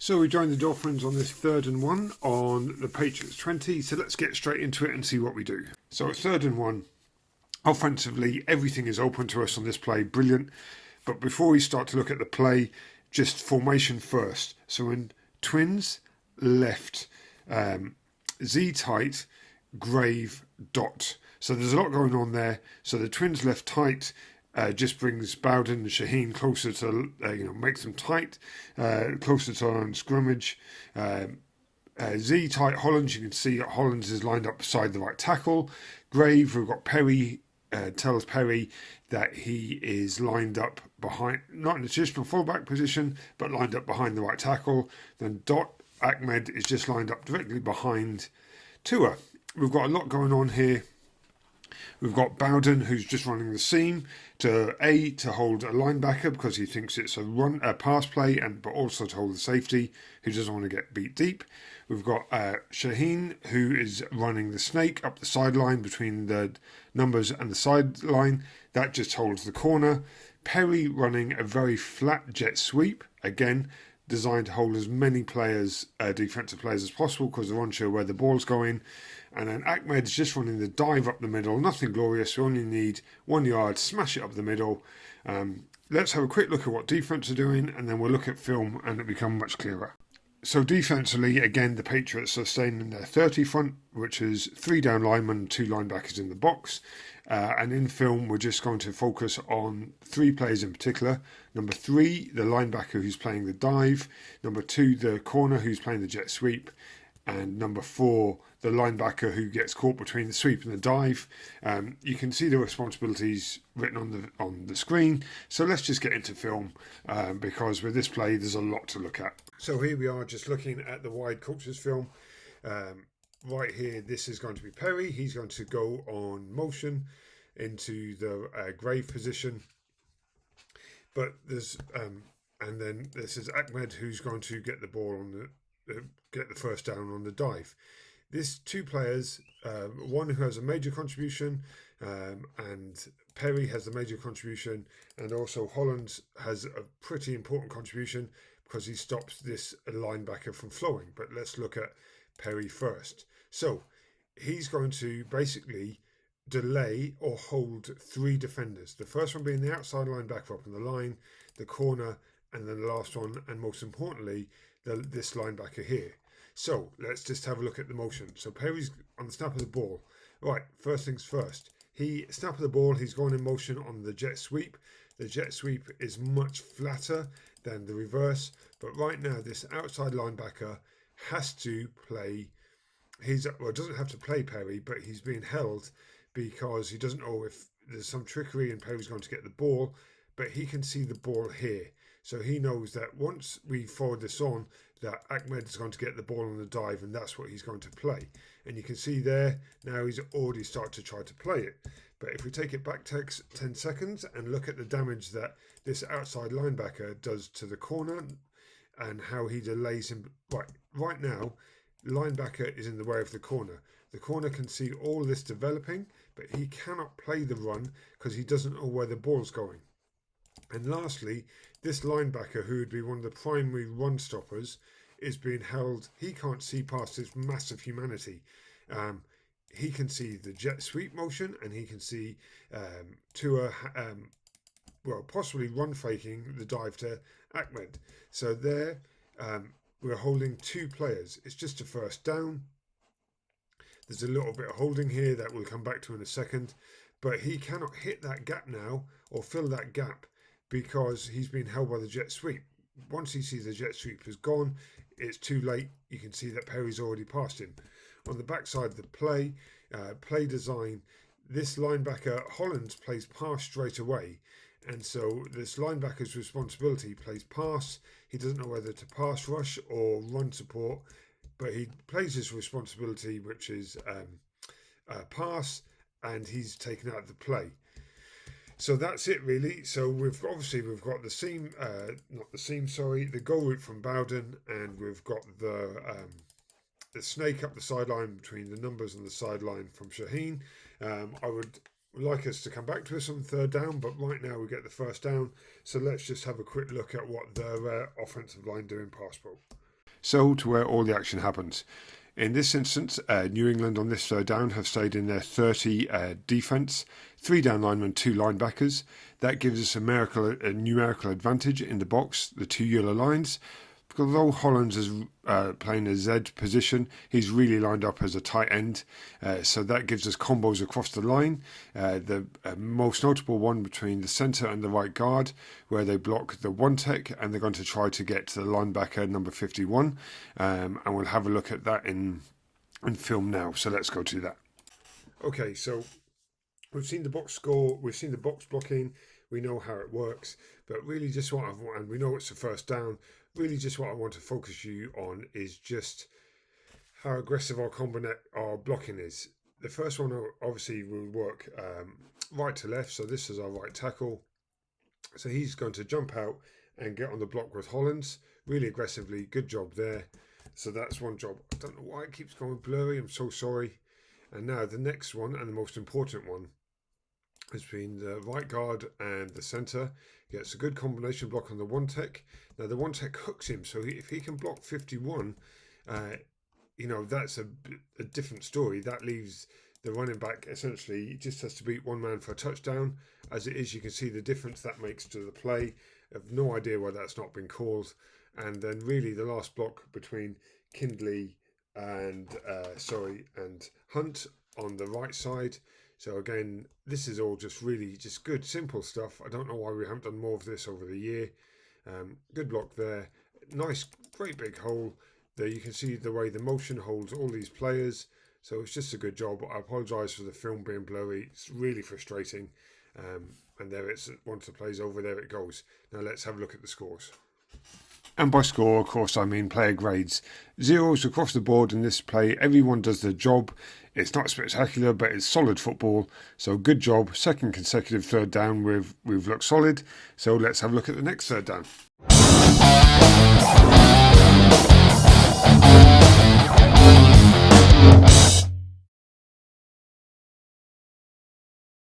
So we joined the Dolphins on this 3rd and 1 on the Patriots 20. So let's get straight into it and see what we do. So it's 3rd and 1. Offensively, everything is open to us on this play. Brilliant. But before we start to look at the play, just formation first. So in twins, left, Z tight, grave, dot. So there's a lot going on there. So the twins left tight just brings Bowden and Shaheen closer to, makes them tight, closer to our own scrimmage. Z tight Hollands, you can see Hollands is lined up beside the right tackle. Grave, we've got Perry, tells Perry that he is lined up behind, not in a traditional fullback position, but lined up behind the right tackle. Then Dot Ahmed is just lined up directly behind Tua. We've got a lot going on here. We've got Bowden, who's just running the seam to hold a linebacker because he thinks it's a pass play, but also to hold the safety who doesn't want to get beat deep. We've got Shaheen, who is running the snake up the sideline between the numbers and the sideline. That just holds the corner. Perry running a very flat jet sweep, again designed to hold as many players, defensive players as possible because they're unsure where the ball's going. And then Ahmed's just running the dive up the middle, nothing glorious, we only need 1 yard, smash it up the middle. Let's have a quick look at what defense are doing, and then we'll look at film and it'll become much clearer. So defensively, again, the Patriots are staying in their 30 front, which is 3 down linemen, 2 linebackers in the box. And in film, we're just going to focus on 3 players in particular. Number 3, the linebacker who's playing the dive. Number 2, the corner who's playing the jet sweep. And number 4, the linebacker who gets caught between the sweep and the dive. You can see the responsibilities written on the screen. So let's just get into film because with this play, there's a lot to look at. So here we are just looking at the wide coaches film. Right here, this is going to be Perry. He's going to go on motion into the grave position. But there's and then this is Ahmed who's going to get the ball on get the first down on the dive. This 2 players, one who has a major contribution, and Perry has the major contribution, and also Holland has a pretty important contribution because he stops this linebacker from flowing. But let's look at Perry first. So he's going to basically delay or hold 3 defenders. The first one being the outside linebacker up on the line, the corner, and then the last one, and most importantly, this linebacker here. So let's just have a look at the motion. So Perry's on the snap of the ball. Right, first things first. He snap of the ball, he's going in motion on the jet sweep. The jet sweep is much flatter than the reverse, but right now this outside linebacker has to play. Doesn't have to play Perry, but he's being held because he doesn't know if there's some trickery and Perry's going to get the ball, but he can see the ball here. So he knows that once we forward this on, that Ahmed is going to get the ball on the dive, and that's what he's going to play. And you can see there, now he's already started to try to play it. But if we take it back 10 seconds and look at the damage that this outside linebacker does to the corner and how he delays him. Right now, linebacker is in the way of the corner. The corner can see all this developing, but he cannot play the run because he doesn't know where the ball's going. And lastly, this linebacker, who would be one of the primary run stoppers, is being held. He can't see past his massive humanity. He can see the jet sweep motion, and he can see Tua, possibly run faking the dive to Ahmed. So there, we're holding 2 players. It's just a first down. There's a little bit of holding here that we'll come back to in a second, but he cannot hit that gap now or fill that gap because he's been held by the jet sweep. Once he sees the jet sweep is gone, it's too late. You can see that Perry's already passed him. On the backside of the play design, this linebacker, Holland, plays pass straight away. And so this linebacker's responsibility plays pass. He doesn't know whether to pass rush or run support, but he plays his responsibility, which is pass, and he's taken out of the play. So that's it really. So we've got the seam, the goal route from Bowden, and we've got the snake up the sideline between the numbers and the sideline from Shaheen. I would like us to come back to us on 3rd down, but right now we get the first down. So let's just have a quick look at what the offensive line do in pass pro. so to where all the action happens. In this instance, New England on this third down have stayed in their 30 defence, 3 down linemen, 2 linebackers. That gives us a numerical advantage in the box, the 2 yellow lines. Because although Hollins is playing a Z position, he's really lined up as a tight end. So that gives us combos across the line. The most notable one between the centre and the right guard, where they block the one tech and they're going to try to get to the linebacker number 51. And we'll have a look at that in film now. So let's go to that. Okay, so we've seen the box score, we've seen the box blocking, we know how it works, but really just and we know it's the first down. Really just what I want to focus you on is just how aggressive our blocking is. The first one obviously will work right to left, so this is our right tackle. So he's going to jump out and get on the block with Hollins, really aggressively, good job there. So that's one job. I don't know why it keeps going blurry, I'm so sorry. And now the next one, and the most important one, has been the right guard and the centre. Gets a good combination block on the one tech. Now the one tech hooks him, so if he can block 51, that's a different story. That leaves the running back essentially just has to beat one man for a touchdown. As it is, you can see the difference that makes to the play. I have no idea why that's not been called. And then really the last block between Kindley and Hunt on the right side. So again, this is all just really just good, simple stuff. I don't know why we haven't done more of this over the year. Good block there. Nice, great big hole. There you can see the way the motion holds all these players. So it's just a good job. I apologise for the film being blurry. It's really frustrating. And there it's, once the play's over, there it goes. Now let's have a look at the scores. And by score, of course, I mean player grades. Zeros across the board in this play. Everyone does their job. It's not spectacular, but it's solid football. So good job. Second consecutive third down. We've looked solid. So let's have a look at the next third down.